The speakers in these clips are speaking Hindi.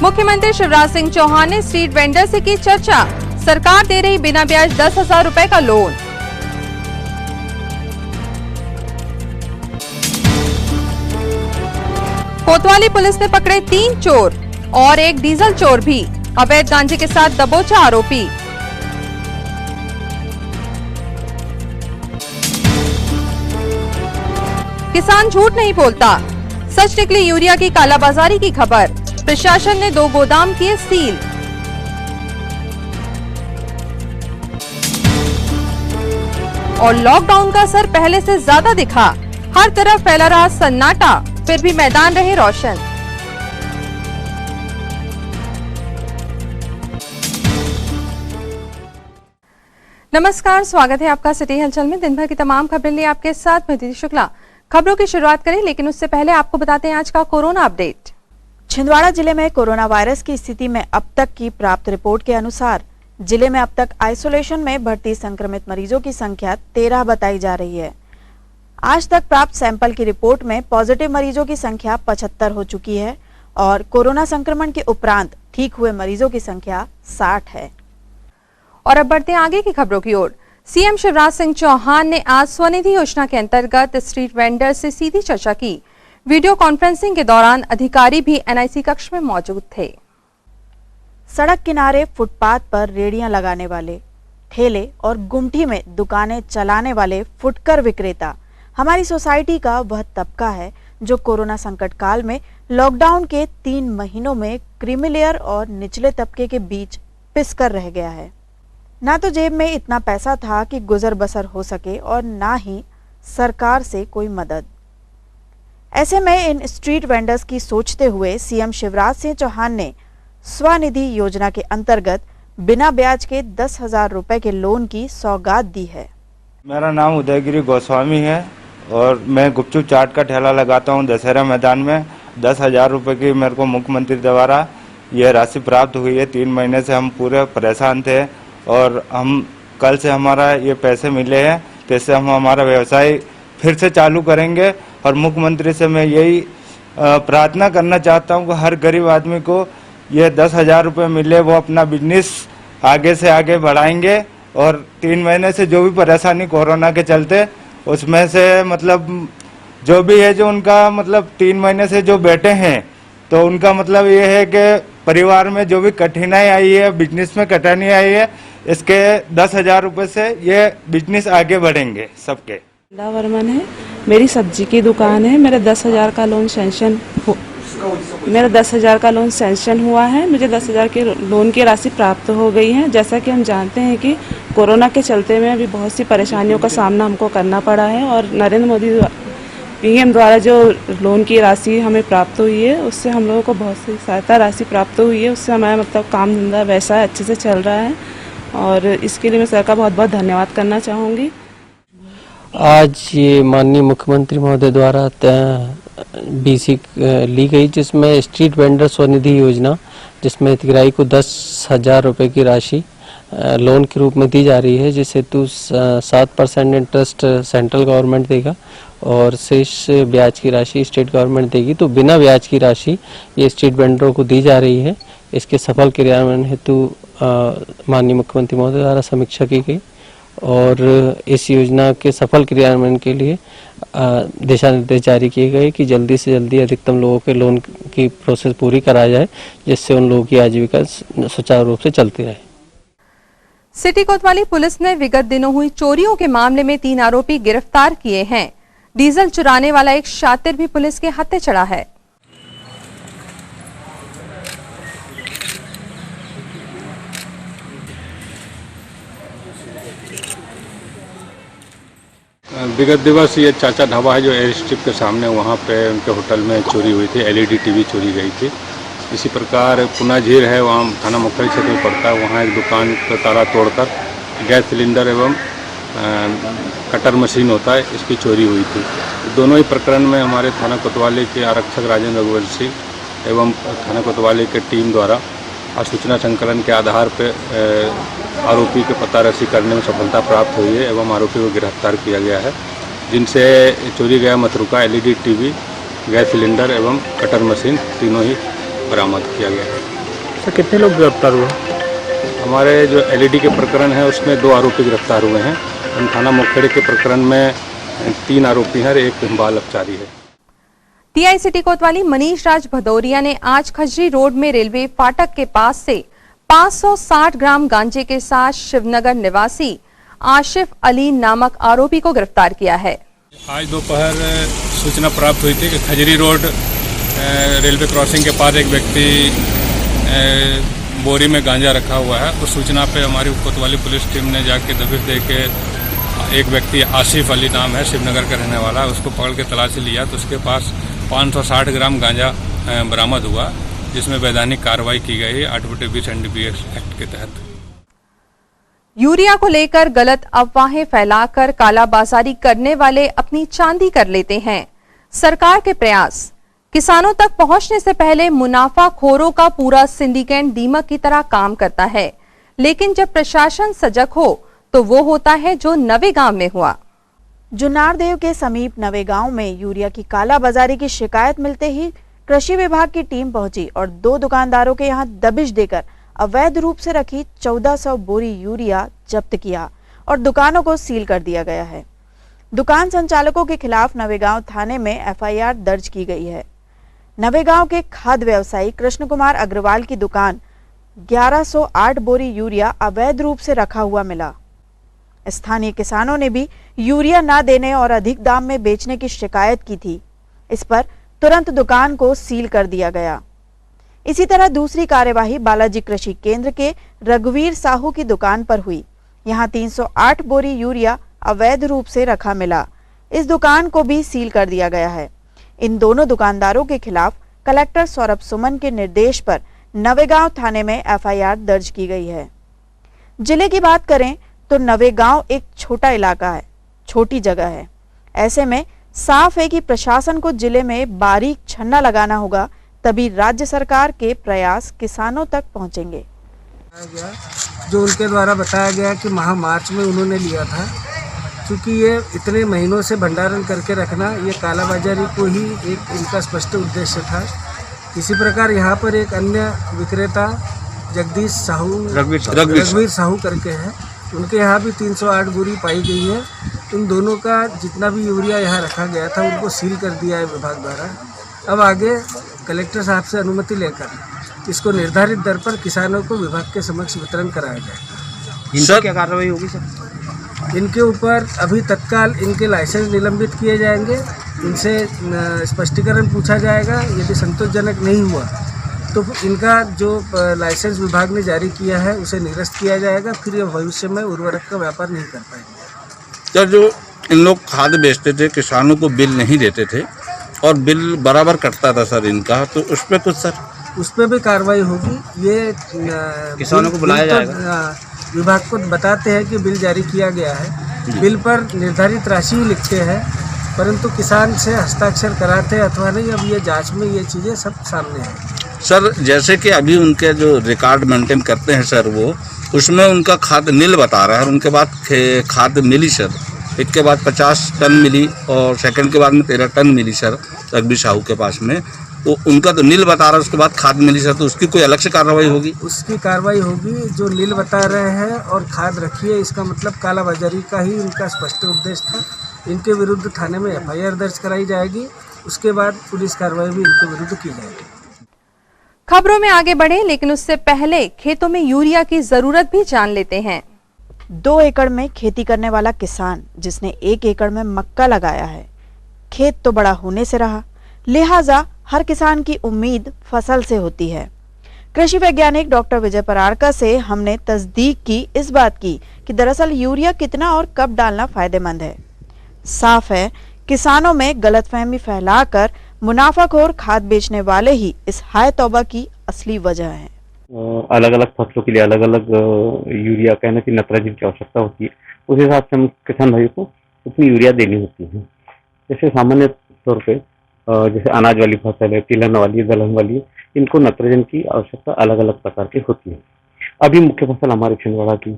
मुख्यमंत्री शिवराज सिंह चौहान ने स्ट्रीट वेंडर से की चर्चा, सरकार दे रही बिना ब्याज 10,000 रुपए का लोन। कोतवाली पुलिस ने पकड़े 3 चोर और एक डीजल चोर भी, अवैध गांजे के साथ दबोचा आरोपी। किसान झूठ नहीं बोलता, सच निकली यूरिया की कालाबाजारी की खबर, प्रशासन ने 2 गोदाम किए सील। और लॉकडाउन का असर पहले से ज्यादा दिखा, हर तरफ फैला रहा सन्नाटा, फिर भी मैदान रहे रोशन। नमस्कार, स्वागत है आपका सिटी हलचल में। दिन भर की तमाम खबरें लिए आपके साथ मैं दीदी शुक्ला। खबरों की शुरुआत करें, लेकिन उससे पहले आपको बताते हैं आज का कोरोना अपडेट। छिंदवाड़ा जिले में कोरोना वायरस की स्थिति में अब तक की प्राप्त रिपोर्ट के अनुसार जिले में अब तक आइसोलेशन में भर्ती संक्रमित मरीजों की संख्या 13 बताई जा रही है। आज तक प्राप्त सैंपल की रिपोर्ट में पॉजिटिव मरीजों की संख्या 75 हो चुकी है और कोरोना संक्रमण के उपरांत ठीक हुए मरीजों की संख्या 60 है। और अब बढ़ते हैं आगे की खबरों की ओर। सीएम शिवराज सिंह चौहान ने आज स्वनिधि योजना के अंतर्गत स्ट्रीट वेंडर से सीधी चर्चा की। वीडियो कॉन्फ्रेंसिंग के दौरान अधिकारी भी एनआईसी कक्ष में मौजूद थे। सड़क किनारे फुटपाथ पर रेडियां लगाने वाले, ठेले और गुमठी में दुकानें चलाने वाले फुटकर विक्रेता हमारी सोसाइटी का वह तबका है जो कोरोना संकट काल में लॉकडाउन के 3 महीनों में क्रीमी लेयर और निचले तबके के बीच पिस कर रह गया है। ना तो जेब में इतना पैसा था कि गुजर बसर हो सके और ना ही सरकार से कोई मदद। ऐसे में इन स्ट्रीट वेंडर्स की सोचते हुए सीएम शिवराज सिंह चौहान ने स्वनिधि योजना के अंतर्गत बिना ब्याज के 10,000 रुपए के लोन की सौगात दी है। मेरा नाम उदयगिरी गोस्वामी है और मैं गुपचुप चाट का ठेला लगाता हूं दशहरा मैदान में। 10,000 रुपए की मेरे को मुख्यमंत्री द्वारा यह राशि प्राप्त हुई है। 3 महीने से हम पूरे परेशान थे और हम कल से हमारा ये पैसे मिले हैं, तो इससे हम हमारा व्यवसाय फिर से चालू करेंगे। और मुख्यमंत्री से मैं यही प्रार्थना करना चाहता हूँ कि हर गरीब आदमी को ये 10,000 रुपये मिले, वो अपना बिजनेस आगे से आगे बढ़ाएंगे। और 3 महीने से जो भी परेशानी कोरोना के चलते उसमें से मतलब जो भी है, जो उनका मतलब 3 महीने से जो बैठे हैं, तो उनका मतलब ये है कि परिवार में जो भी कठिनाई आई है, बिजनेस में कठिनाई आई है, इसके 10,000 रुपये से ये बिजनेस आगे बढ़ेंगे सबके। वर्मन है, मेरी सब्जी की दुकान है। मेरा 10,000 का लोन सैंक्शन हुआ है। मुझे 10,000 के लोन की राशि प्राप्त हो गई है। जैसा कि हम जानते हैं कि कोरोना के चलते में अभी बहुत सी परेशानियों का सामना हमको करना पड़ा है और नरेंद्र मोदी पीएम द्वारा जो लोन की राशि हमें प्राप्त हुई है, उससे हम लोगों को बहुत सी सहायता राशि प्राप्त हुई है। उससे हमारा मतलब काम धंधा व्यवसाय अच्छे से चल रहा है और इसके लिए मैं सर का बहुत बहुत धन्यवाद करना चाहूँगी। आज ये माननीय मुख्यमंत्री महोदय द्वारा बीसी ली गई, जिसमें स्ट्रीट वेंडर स्वनिधि योजना, जिसमें हितग्राही को 10,000 रुपये की राशि लोन के रूप में दी जा रही है, जिस हेतु 7% इंटरेस्ट सेंट्रल गवर्नमेंट देगा और शेष ब्याज की राशि स्टेट गवर्नमेंट देगी। तो बिना ब्याज की राशि ये स्ट्रीट वेंडरों को दी जा रही है। इसके सफल क्रियान्वयन हेतु माननीय मुख्यमंत्री महोदय द्वारा समीक्षा की गई और इस योजना के सफल क्रियान्वयन के लिए दिशा निर्देश जारी किए गए कि जल्दी से जल्दी अधिकतम लोगों के लोन की प्रोसेस पूरी कराया जाए, जिससे उन लोगों की आजीविका सुचारू रूप से चलती रहे। सिटी कोतवाली पुलिस ने विगत दिनों हुई चोरियों के मामले में 3 आरोपी गिरफ्तार किए हैं। डीजल चुराने वाला एक शातिर भी पुलिस के हत्थे चढ़ा है। विगत दिवस ये चाचा ढाबा है जो एयर स्ट्रिप के सामने, वहाँ पे उनके होटल में चोरी हुई थी, एलईडी टीवी चोरी गई थी। इसी प्रकार पुना झीर है, वहाँ थाना मुख्यालय क्षेत्र में पड़ता है, वहाँ एक दुकान का ताला तोड़कर गैस सिलेंडर एवं कटर मशीन होता है, इसकी चोरी हुई थी। दोनों ही प्रकरण में हमारे थाना कोतवाली के आरक्षक राजेंद्र रघुवंशी एवं थाना कोतवाली के टीम द्वारा सूचना संकलन के आधार पर आरोपी के पता रसी करने में सफलता प्राप्त हुई है एवं आरोपी को गिरफ्तार किया गया है, जिनसे चोरी गया मतरुका एलईडी टीवी, गैस सिलेंडर एवं कटर मशीन तीनों ही बरामद किया गया है। सर कितने लोग गिरफ्तार हुए? हमारे जो एलईडी के प्रकरण है उसमें 2 आरोपी गिरफ्तार हुए हैं। थाना मुखेड़ी के प्रकरण में 3 आरोपी हैं और 1 बाल अपचारी है। टीआई सिटी कोतवाली मनीष राज भदौरिया ने आज खजरी रोड में रेलवे फाटक के पास से 560 ग्राम गांजे के साथ शिवनगर निवासी आशिफ अली नामक आरोपी को गिरफ्तार किया है। आज दोपहर सूचना प्राप्त हुई थी कि खजरी रोड रेलवे क्रॉसिंग के पास एक व्यक्ति बोरी में गांजा रखा हुआ है। उस सूचना पे हमारी कोतवाली पुलिस टीम ने जाके दबिश दे के एक व्यक्ति आसिफ अली नाम है, शिवनगर का रहने वाला, उसको पकड़ के तलाशी लिया तो उसके पास 560 ग्राम गांजा बरामद हुआ, जिसमें वैधानिक कार्रवाई की गई 8/20 NDPS एक्ट के तहत। यूरिया को लेकर गलत अफवाहें फैलाकर कालाबाजारी करने वाले अपनी चांदी कर लेते हैं। सरकार के प्रयास किसानों तक पहुंचने से पहले मुनाफाखोरों का पूरा सिंडिकेट दीमक की तरह काम करता है, लेकिन जब प्रशासन सजग हो तो वो होता है जो नवेगांव में हुआ। जुन्नारदेव के समीप नवेगांव में यूरिया की कालाबाजारी की शिकायत मिलते ही कृषि विभाग की टीम पहुंची और 2 दुकानदारों के यहां दबिश देकर अवैध रूप से रखी 1400 बोरी यूरिया जब्त किया और दुकानों को सील कर दिया गया है। दुकान संचालकों के खिलाफ नवेगांव थाने में FIR दर्ज की गई है। नवेगांव के खाद्य व्यवसायी कृष्ण कुमार अग्रवाल की दुकान 1108 बोरी यूरिया अवैध रूप से रखा हुआ मिला। स्थानीय किसानों ने भी यूरिया न देने और अधिक दाम में बेचने की शिकायत की थी। इस पर तुरंत दुकान को सील कर दिया गया। इसी तरह दूसरी कार्यवाही बालाजी कृषि केंद्र के रघुवीर साहू की दुकान पर हुई। यहां 308 बोरी यूरिया अवैध रूप से रखा मिला। इस दुकान को भी सील कर दिया गया है। इन दोनों दुकानदारों के खिलाफ कलेक्टर सौरभ सुमन के निर्देश पर नवेगांव थाने में FIR दर्ज की गई है। जिले की बात करें तो नवेगांव एक छोटा इलाका है, छोटी जगह है। ऐसे में साफ है कि प्रशासन को जिले में बारीक छन्ना लगाना होगा, तभी राज्य सरकार के प्रयास किसानों तक पहुंचेंगे। जो उनके द्वारा बताया गया कि माह मार्च में उन्होंने लिया था, क्योंकि ये इतने महीनों से भंडारण करके रखना ये कालाबाजारी को ही एक इनका स्पष्ट उद्देश्य था। इसी प्रकार यहाँ पर एक अन्य विक्रेता जगदीश साहू रघुवीर साहू करके है, उनके यहाँ भी 308 बोरी पाई गई है। इन दोनों का जितना भी यूरिया यहाँ रखा गया था उनको सील कर दिया है विभाग द्वारा। अब आगे कलेक्टर साहब से अनुमति लेकर इसको निर्धारित दर पर किसानों को विभाग के समक्ष वितरण कराया जाएगा। इनसे क्या कार्रवाई होगी सर? इनके ऊपर अभी तत्काल इनके लाइसेंस निलंबित किए जाएंगे, इनसे स्पष्टीकरण पूछा जाएगा। यदि संतोषजनक नहीं हुआ तो इनका जो लाइसेंस विभाग ने जारी किया है उसे निरस्त किया जाएगा। फिर ये भविष्य में उर्वरक का व्यापार नहीं कर पाएंगे। सर, जो इन लोग खाद बेचते थे, किसानों को बिल नहीं देते थे और बिल बराबर कटता था सर इनका, तो उस पर कुछ सर? उस पर भी कार्रवाई होगी। ये किसानों को बुलाया जाएगा। विभाग को बताते हैं कि बिल जारी किया गया है, बिल पर निर्धारित राशि ही लिखते हैं, परंतु किसान से हस्ताक्षर कराते हैं अथवा नहीं, अब ये जांच में ये चीज़ें सब सामने हैं। सर, जैसे कि अभी उनके जो रिकॉर्ड मेंटेन करते हैं सर, वो उसमें उनका खाद नील बता रहा है और उनके बाद खाद मिली सर, एक के बाद 50 टन मिली और सेकंड के बाद में 13 टन मिली सर रघुवीर साहू के पास में। तो उनका तो नील बता रहा है, उसके बाद खाद मिली सर, तो उसकी कोई अलग से कार्रवाई होगी? उसकी कार्रवाई होगी। जो नील बता रहे हैं और खाद रखी है, इसका मतलब कालाबाजारी का ही इनका स्पष्ट उद्देश्य था। इनके विरुद्ध थाने में FIR दर्ज कराई जाएगी, उसके बाद पुलिस कार्रवाई भी इनके विरुद्ध की जाएगी। खबरों में आगे बढ़े, लेकिन उससे पहले खेतों में यूरिया की जरूरत भी जान लेते हैं। 2 एकड़ में खेती करने वाला किसान जिसने 1 एकड़ में मक्का लगाया है, खेत तो बड़ा होने से रहा, लिहाजा हर किसान की उम्मीद फसल से होती है। कृषि वैज्ञानिक डॉक्टर विजय परारका से हमने तस्दीक की इस बात की कि दरअसल यूरिया कितना और कब डालना फायदेमंद है। साफ है, किसानों में गलतफहमी फैलाकर मुनाफाखोर खाद बेचने वाले ही इस हाय तौबा की असली वजह है। अलग अलग फसलों के लिए अलग अलग यूरिया कहना कि नाइट्रोजन की आवश्यकता होती है, उस हिसाब से हम किसान भाई को उतनी यूरिया देनी होती है। जैसे सामान्य तौर पे जैसे अनाज वाली फसल है, तिलहन वाली है, दलहन वाली है, इनको नाइट्रोजन की आवश्यकता अलग अलग प्रकार की होती है। अभी मुख्य फसल हमारे छिंदवाड़ा की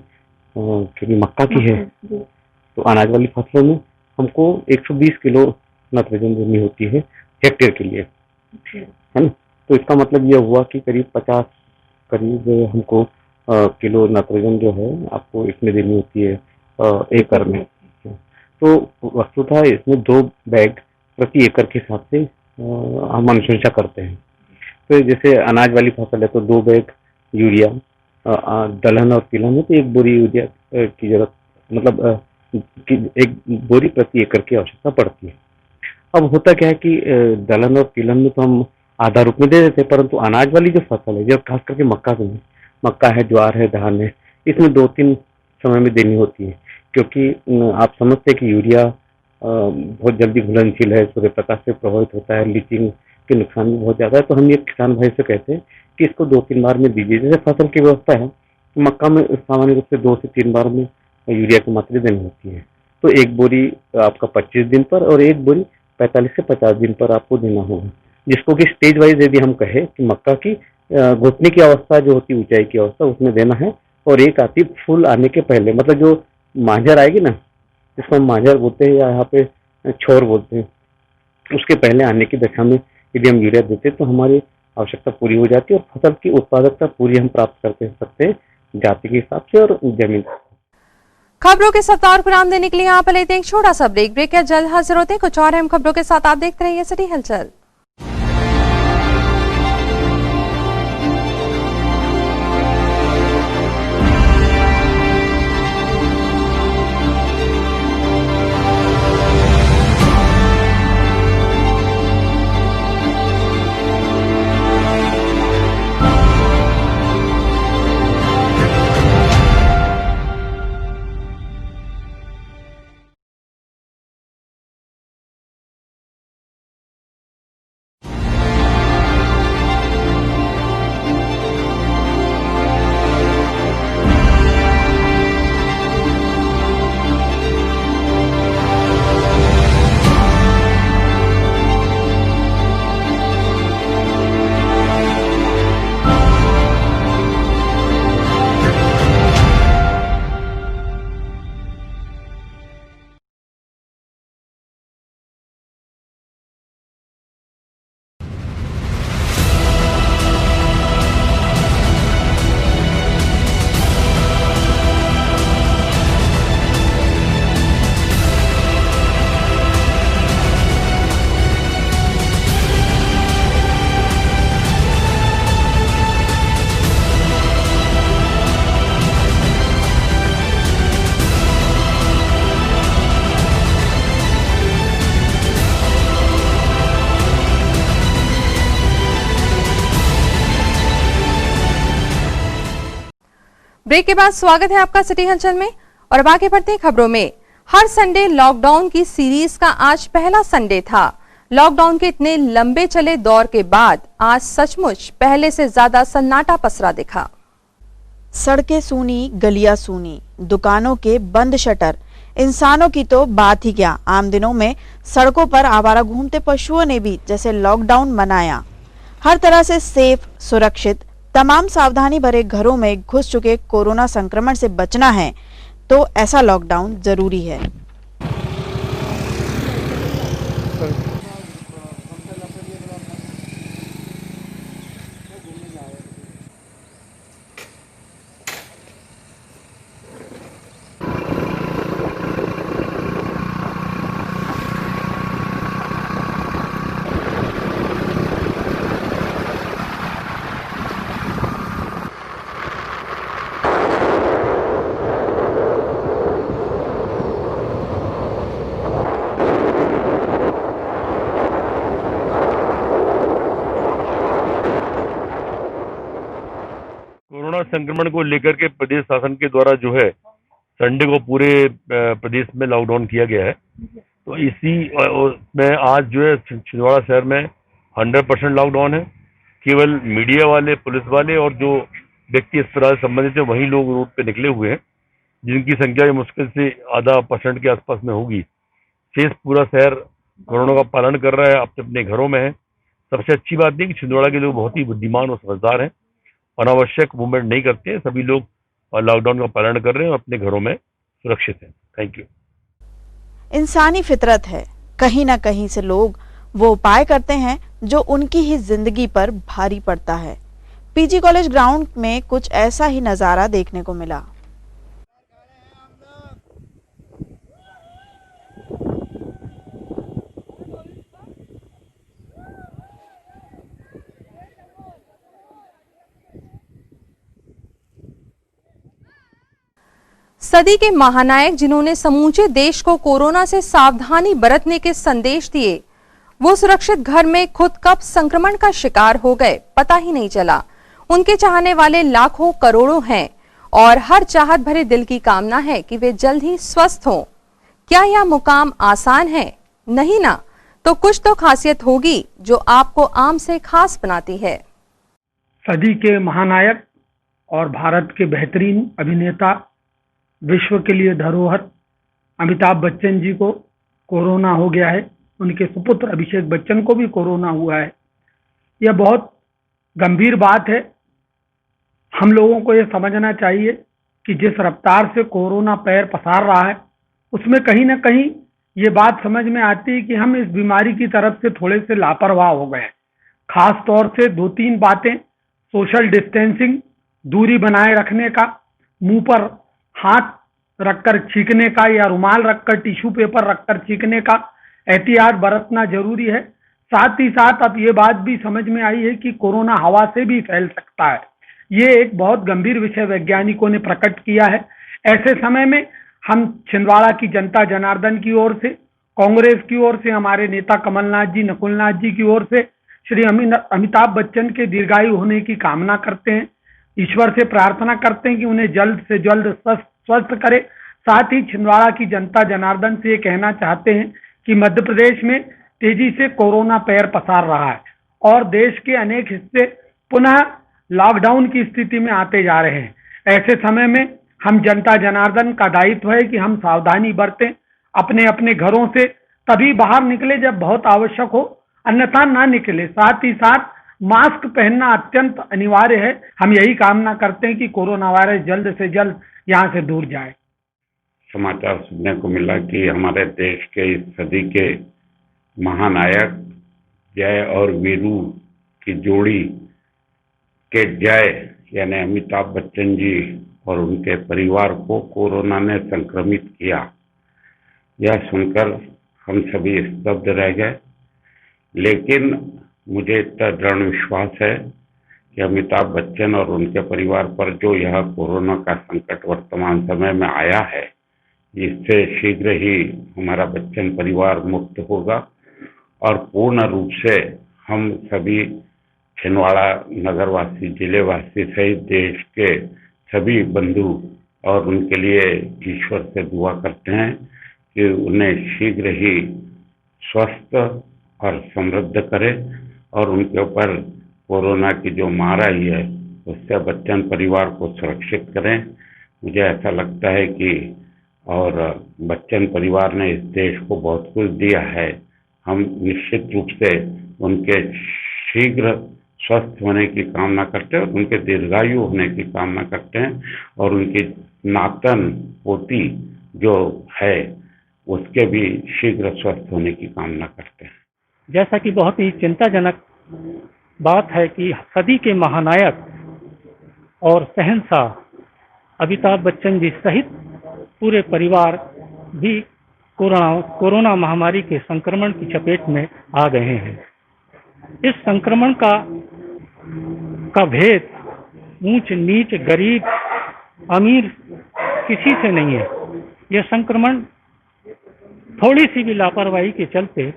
क्योंकि मक्का की है, तो अनाज वाली फसलों में हमको 120 किलो नाइट्रोजन देनी होती है हेक्टेयर के लिए, है ना। तो इसका मतलब ये हुआ कि करीब 50 करीब हमको किलो नाइट्रोजन जो है आपको इसमें देनी होती है एकड़ में। तो वस्तुतः इसमें 2 बैग प्रति एकड़ के हिसाब से हम अनुशंसा करते हैं। तो जैसे अनाज वाली फसल है तो 2 बैग यूरिया, दलहन और तिलहन में तो 1 बोरी यूरिया की जरूरत, मतलब 1 बोरी प्रति एकड़ की आवश्यकता पड़ती है। अब होता क्या है कि दलहन और तिलहन में तो हम आधा रूप में दे देते हैं, परंतु अनाज वाली जो फसल है, जब खास करके मक्का है, ज्वार है, धान है, इसमें 2-3 समय में देनी होती है, क्योंकि आप समझते हैं कि यूरिया बहुत जल्दी घुलनशील है, सूर्य प्रकाश से प्रभावित होता है, लीचिंग के नुकसान भी बहुत ज़्यादा है। तो हम ये किसान भाई से कहते हैं कि इसको 2-3 बार में दीजिए। जैसे फसल की व्यवस्था है, मक्का में सामान्य रूप से 2 से 3 बार में यूरिया की मात्रा देनी होती है। तो 1 बोरी आपका 25 दिन पर और 1 बोरी 45 से 50 दिन पर आपको देना होगा, जिसको कि स्टेज वाइज यदि हम कहें कि मक्का की घुटने की अवस्था जो होती है, ऊंचाई की अवस्था, उसमें देना है, और एक आती फूल आने के पहले, मतलब जो मांझर आएगी ना, जिसको हम मांझर बोलते हैं या यहाँ पे छोर बोलते हैं, उसके पहले आने की दशा में यदि हम यूरिया देते हैं तो हमारी आवश्यकता पूरी हो जाती है और फसल की उत्पादकता पूरी हम प्राप्त करते सकते हैं जाति के हिसाब से और जमीन। खबरों के सत्तार को नाम देने के लिए यहाँ पर लेते हैं एक छोटा सा ब्रेक के जल्द हाजिर होते हैं कुछ और अहम खबरों के साथ। आप देखते रहिए सिटी हलचल। ब्रेक के बाद स्वागत है आपका सिटी हलचल में और अब आगे बढ़ते हैं खबरों में। हर संडे लॉकडाउन की सीरीज का आज पहला संडे था। लॉकडाउन के इतने लंबे चले दौर के बाद आज सचमुच पहले से ज्यादा सन्नाटा पसरा दिखा। सड़कें सूनी, गलियां सूनी, दुकानों के बंद शटर, इंसानों की तो बात ही क्या। आम दिनों में सड़कों पर आवारा घूमते पशुओं ने भी जैसे लॉकडाउन मनाया। हर तरह से सेफ, सुरक्षित, तमाम सावधानी भरे घरों में घुस चुके कोरोना संक्रमण से बचना है तो ऐसा लॉकडाउन जरूरी है। संक्रमण को लेकर के प्रदेश शासन के द्वारा जो है संडे को पूरे प्रदेश में लॉकडाउन किया गया है। तो इसी में आज जो है छिंदवाड़ा शहर में 100% लॉकडाउन है। केवल मीडिया वाले, पुलिस वाले और जो व्यक्ति इस तरह से संबंधित है वही लोग रोड पे निकले हुए हैं, जिनकी संख्या मुश्किल से आधा % के आसपास में होगी। शेष पूरा शहर कोरोना का पालन कर रहा है, अपने अपने घरों में है। सबसे अच्छी बात है कि छिंदवाड़ा के लोग बहुत ही बुद्धिमान और समझदार हैं, अनावश्यक मूवमेंट नहीं करते हैं। सभी लोग लॉकडाउन का पालन कर रहे हैं और अपने घरों में सुरक्षित हैं। Thank you. इंसानी फितरत है, कहीं ना कहीं से लोग वो उपाय करते हैं जो उनकी ही जिंदगी पर भारी पड़ता है। पीजी कॉलेज ग्राउंड में कुछ ऐसा ही नजारा देखने को मिला। सदी के महानायक जिन्होंने समूचे देश को कोरोना से सावधानी बरतने के संदेश दिए, वो सुरक्षित घर में खुद कब संक्रमण का शिकार हो गए पता ही नहीं चला। उनके चाहने वाले लाखों करोड़ों हैं और हर चाहत भरे दिल की कामना है कि वे जल्द ही स्वस्थ हों। क्या यह मुकाम आसान है? नहीं ना, तो कुछ तो खासियत होगी जो आपको आम से खास बनाती है। सदी के महानायक और भारत के बेहतरीन अभिनेता, विश्व के लिए धरोहर अमिताभ बच्चन जी को कोरोना हो गया है। उनके सुपुत्र अभिषेक बच्चन को भी कोरोना हुआ है। यह बहुत गंभीर बात है। हम लोगों को यह समझना चाहिए कि जिस रफ्तार से कोरोना पैर पसार रहा है, उसमें कहीं ना कहीं ये बात समझ में आती है कि हम इस बीमारी की तरफ से थोड़े से लापरवाह हो गए हैं। खास तौर से 2-3 बातें, सोशल डिस्टेंसिंग, दूरी बनाए रखने का, मुंह पर हाथ रखकर छींकने का या रुमाल रखकर टिश्यू पेपर रखकर छींकने का एहतियात बरतना जरूरी है। साथ ही साथ अब ये बात भी समझ में आई है कि कोरोना हवा से भी फैल सकता है। ये एक बहुत गंभीर विषय वैज्ञानिकों ने प्रकट किया है। ऐसे समय में हम छिंदवाड़ा की जनता जनार्दन की ओर से, कांग्रेस की ओर से, हमारे नेता कमलनाथ जी, नकुलनाथ जी की ओर से श्री अमिताभ बच्चन के दीर्घायु होने की कामना करते हैं। ईश्वर से प्रार्थना करते हैं कि उन्हें जल्द से जल्द स्वस्थ करे। साथ ही छिंदवाड़ा की जनता जनार्दन से ये कहना चाहते हैं कि मध्य प्रदेश में तेजी से कोरोना पैर पसार रहा है और देश के अनेक हिस्से पुनः लॉकडाउन की स्थिति में आते जा रहे हैं। ऐसे समय में हम जनता जनार्दन का दायित्व है कि हम सावधानी बरतें, अपने अपने घरों से तभी बाहर निकले जब बहुत आवश्यक हो, अन्यथा ना निकले। साथ ही साथ मास्क पहनना अत्यंत अनिवार्य है। हम यही कामना करते हैं कि कोरोना वायरस जल्द से जल्द यहाँ से दूर जाए। समाचार सुनने को मिला कि हमारे देश के इस सदी के महानायक जय और वीरू की जोड़ी के जय यानी अमिताभ बच्चन जी और उनके परिवार को कोरोना ने संक्रमित किया। यह सुनकर हम सभी स्तब्ध रह गए, लेकिन मुझे इतना दृढ़ विश्वास है कि अमिताभ बच्चन और उनके परिवार पर जो यह कोरोना का संकट वर्तमान समय में आया है, इससे शीघ्र ही हमारा बच्चन परिवार मुक्त होगा और पूर्ण रूप से हम सभी छिंदवाड़ा नगरवासी, जिलेवासी सहित देश के सभी बंधु और उनके लिए ईश्वर से दुआ करते हैं कि उन्हें शीघ्र ही स्वस्थ और समृद्ध करे और उनके ऊपर कोरोना की जो मार आई है उससे बच्चन परिवार को सुरक्षित करें। मुझे ऐसा लगता है कि और बच्चन परिवार ने इस देश को बहुत कुछ दिया है। हम निश्चित रूप से उनके शीघ्र स्वस्थ होने की कामना करते हैं और उनके दीर्घायु होने की कामना करते हैं और उनकी नातन पोती जो है उसके भी शीघ्र स्वस्थ होने की कामना करते हैं। जैसा कि बहुत ही चिंताजनक बात है कि सदी के महानायक और शहंशाह अमिताभ बच्चन जी सहित पूरे परिवार भी कोरोना महामारी के संक्रमण की चपेट में आ गए हैं। इस संक्रमण का भेद ऊंच नीच, गरीब अमीर किसी से नहीं है। यह संक्रमण थोड़ी सी भी लापरवाही के चलते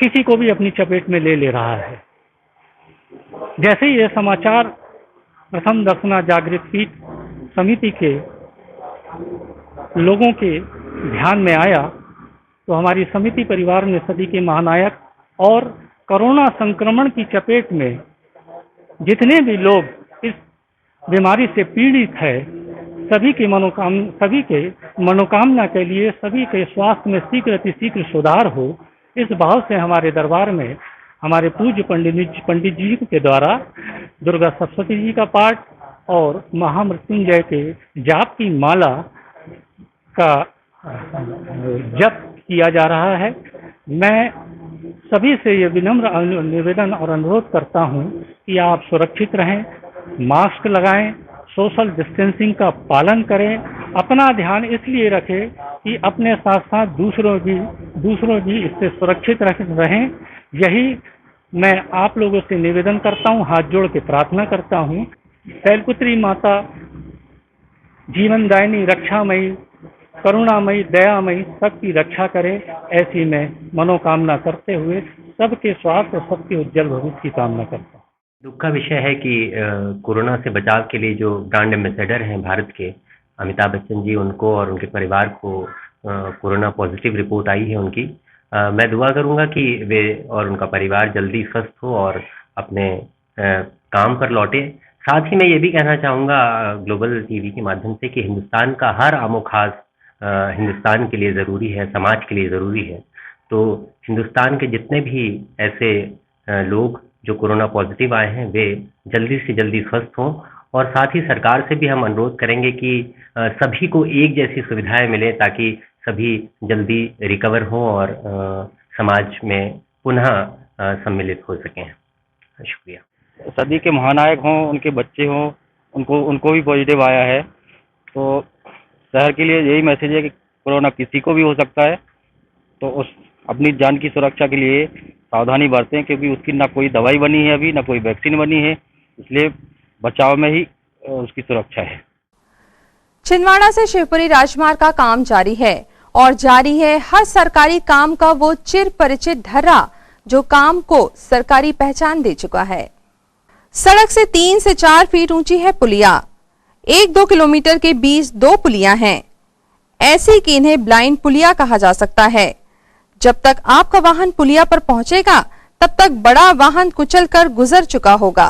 किसी को भी अपनी चपेट में ले रहा है। जैसे ही यह समाचार प्रथम दर्शना जागृत पीठ समिति के लोगों के ध्यान में आया तो हमारी समिति परिवार ने सदी के महानायक और कोरोना संक्रमण की चपेट में जितने भी लोग इस बीमारी से पीड़ित है सभी के मनोकामना के लिए सभी के स्वास्थ्य में शीघ्र सुधार हो, इस भाव से हमारे दरबार में हमारे पूज्य पंडित जी के द्वारा दुर्गा सप्तशती जी का पाठ और महामृत्युंजय के जाप की माला का जप किया जा रहा है। मैं सभी से ये विनम्र निवेदन और अनुरोध करता हूं कि आप सुरक्षित रहें, मास्क लगाएं, सोशल डिस्टेंसिंग का पालन करें, अपना ध्यान इसलिए रखें कि अपने साथ साथ दूसरों भी इससे सुरक्षित रहें। यही मैं आप लोगों से निवेदन करता हूं, हाथ जोड़ के प्रार्थना करता हूं। शैलपुत्री माता जीवनदायिनी, रक्षामयी, करुणामयी, दयामयी सबकी रक्षा करे, ऐसी मैं मनोकामना करते हुए सबके स्वास्थ्य और सबके उज्जवल भविष्य की कामना करता हूँ। दुख का विषय है कि कोरोना से बचाव के लिए जो ब्रांड एम्बेसडर हैं भारत के, अमिताभ बच्चन जी, उनको और उनके परिवार को कोरोना पॉजिटिव रिपोर्ट आई है उनकी। मैं दुआ करूंगा कि वे और उनका परिवार जल्दी स्वस्थ हो और अपने काम पर लौटे। साथ ही मैं ये भी कहना चाहूँगा ग्लोबल टीवी के माध्यम से कि हिंदुस्तान का हर आमो खास हिंदुस्तान के लिए ज़रूरी है, समाज के लिए ज़रूरी है। तो हिंदुस्तान के जितने भी ऐसे लोग जो कोरोना पॉजिटिव आए हैं वे जल्दी से जल्दी स्वस्थ हों, और साथ ही सरकार से भी हम अनुरोध करेंगे कि सभी को एक जैसी सुविधाएं मिले ताकि सभी जल्दी रिकवर हों और समाज में पुनः सम्मिलित हो सकें। शुक्रिया। सदी के महानायक हों, उनके बच्चे हों, उनको भी पॉजिटिव आया है, तो शहर के लिए यही मैसेज है कि कोरोना किसी को भी हो सकता है, तो उस अपनी जान की सुरक्षा के लिए सावधानी बरतें, क्योंकि उसकी ना कोई दवाई बनी है अभी, ना कोई वैक्सीन बनी है, इसलिए बचाव में ही उसकी सुरक्षा है। छिंदवाड़ा से शिवपुरी राजमार्ग का काम जारी है और जारी है हर सरकारी काम का वो चिर परिचित ढर्रा जो काम को सरकारी पहचान दे चुका है। सड़क से 3 से 4 फीट ऊंची है पुलिया। 1-2 किलोमीटर के बीच 2 पुलियां हैं, ऐसी कि इन्हें ब्लाइंड पुलिया कहा जा सकता है। जब तक आपका वाहन पुलिया पर पहुंचेगा तब तक बड़ा वाहन कुचलकर गुजर चुका होगा।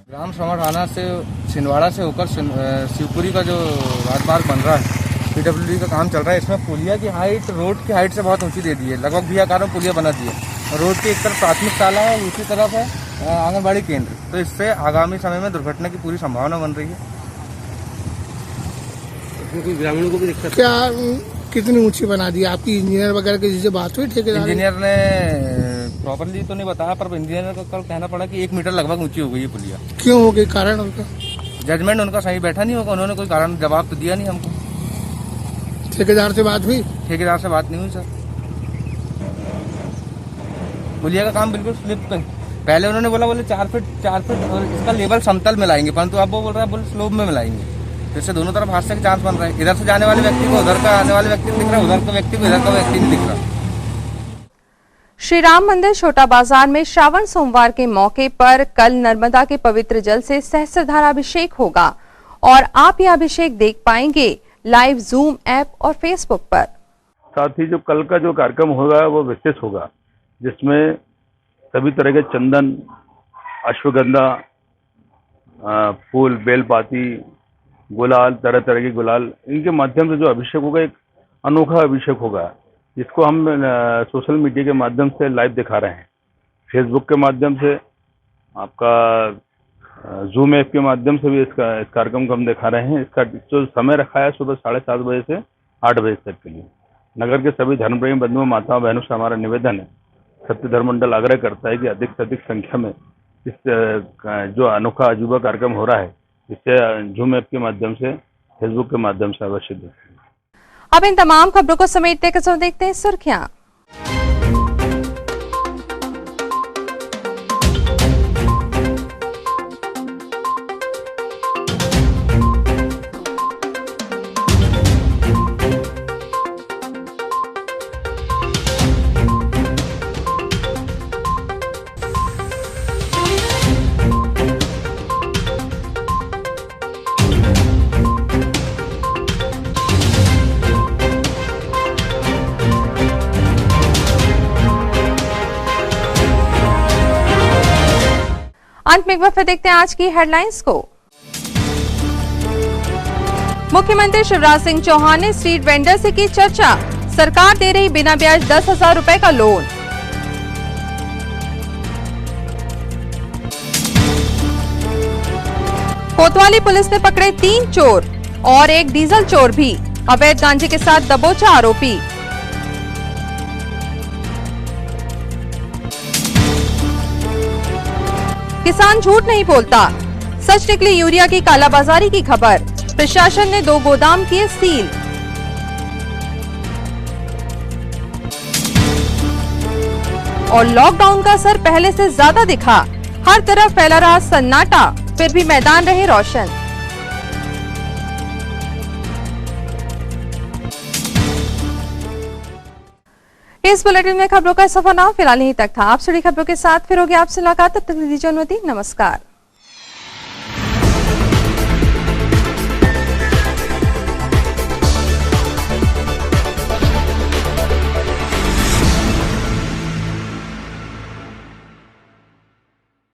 ग्राम सभा थाना से छिंदवाड़ा से होकर शिवपुरी का जो राजमार्ग बन रहा है, पीडब्ल्यूडी का काम चल रहा है। इसमें पुलिया की हाइट रोड की हाइट से बहुत ऊंची दे दी है, लगभग 20 आकार में पुलिया बना दी है। रोड की एक तरफ प्राथमिक शाला है और दूसरी तरफ है आंगनबाड़ी केंद्र, तो इससे आगामी समय में दुर्घटना की पूरी संभावना बन रही है। इसमें कोई ग्रामीणों को भी दिक्कत क्या? कितनी ऊंची बना दी? आपकी इंजीनियर वगैरह की जिससे बात हुई ठेकेदार? इंजीनियर ने प्रॉपरली तो नहीं बताया, पर इंजीनियर को कल कहना पड़ा कि 1 मीटर लगभग ऊंची हो गई है पुलिया। क्यों हो गई? कारण उनका जजमेंट उनका सही बैठा नहीं होगा, उन्होंने कोई कारण जवाब तो दिया नहीं हमको। ठेकेदार से बात हुई? ठेकेदार से बात नहीं हुई सर। पुलिया का काम बिल्कुल स्लिप पे, पहले उन्होंने बोले 4 फीट और इसका लेवल समतल मिलाएंगे, परंतु अब वो बोल रहा है स्लोप में मिलाएंगे, तो इससे दोनों तरफ हादसे के चांस बन रहे हैं। इधर से जाने वाले व्यक्ति को उधर का आने वाले व्यक्ति दिख रहा है, उधर का व्यक्ति को इधर का व्यक्ति नहीं दिख रहा। श्री राम मंदिर छोटा बाजार में श्रावण सोमवार के मौके पर कल नर्मदा के पवित्र जल से सहस्त्रधारा अभिषेक होगा और आप यह अभिषेक देख पाएंगे लाइव जूम ऐप और फेसबुक पर। साथ ही जो कल का जो कार्यक्रम होगा वो विशेष होगा, जिसमें सभी तरह के चंदन, अश्वगंधा, फूल, बेलपाती, गुलाल, तरह तरह के गुलाल, इनके माध्यम से जो अभिषेक होगा एक अनोखा अभिषेक होगा, जिसको हम सोशल मीडिया के माध्यम से लाइव दिखा रहे हैं। फेसबुक के माध्यम से, आपका जूम ऐप के माध्यम से भी इस कार्यक्रम को हम दिखा रहे हैं। इसका जो समय रखा है सुबह 7:30 बजे से 8 बजे तक के लिए। नगर के सभी धर्मप्रेमी बंधुओं, माताओं, बहनों से हमारा निवेदन है, सत्य धर्म मंडल आग्रह करता है कि अधिक से अधिक संख्या में इस जो अनोखा अजूबा कार्यक्रम हो रहा है, इसे जूम ऐप के माध्यम से, फेसबुक के माध्यम से अवश्य देखें। अब इन तमाम खबरों को समेटते के साथ देखते हैं सुर्खियां। अंत में एक बार फिर देखते हैं आज की हेडलाइंस को। मुख्यमंत्री शिवराज सिंह चौहान ने स्ट्रीट वेंडर से की चर्चा, सरकार दे रही बिना ब्याज 10,000 रुपए का लोन। कोतवाली पुलिस ने पकड़े 3 चोर और एक डीजल चोर भी, अवैध गांजे के साथ दबोचा आरोपी। किसान झूठ नहीं बोलता, सच निकली यूरिया की कालाबाजारी की खबर, प्रशासन ने 2 गोदाम किए सील। और लॉकडाउन का असर पहले से ज्यादा दिखा, हर तरफ फैला रहा सन्नाटा, फिर भी मैदान रहे रोशन। इस बुलेटिन में खबरों का सफरनामा फिलहाल यहीं तक था। आप जुड़ी खबरों के साथ फिर होगी आपसे मुलाकात, तब तक दीजिए अनुमति, नमस्कार।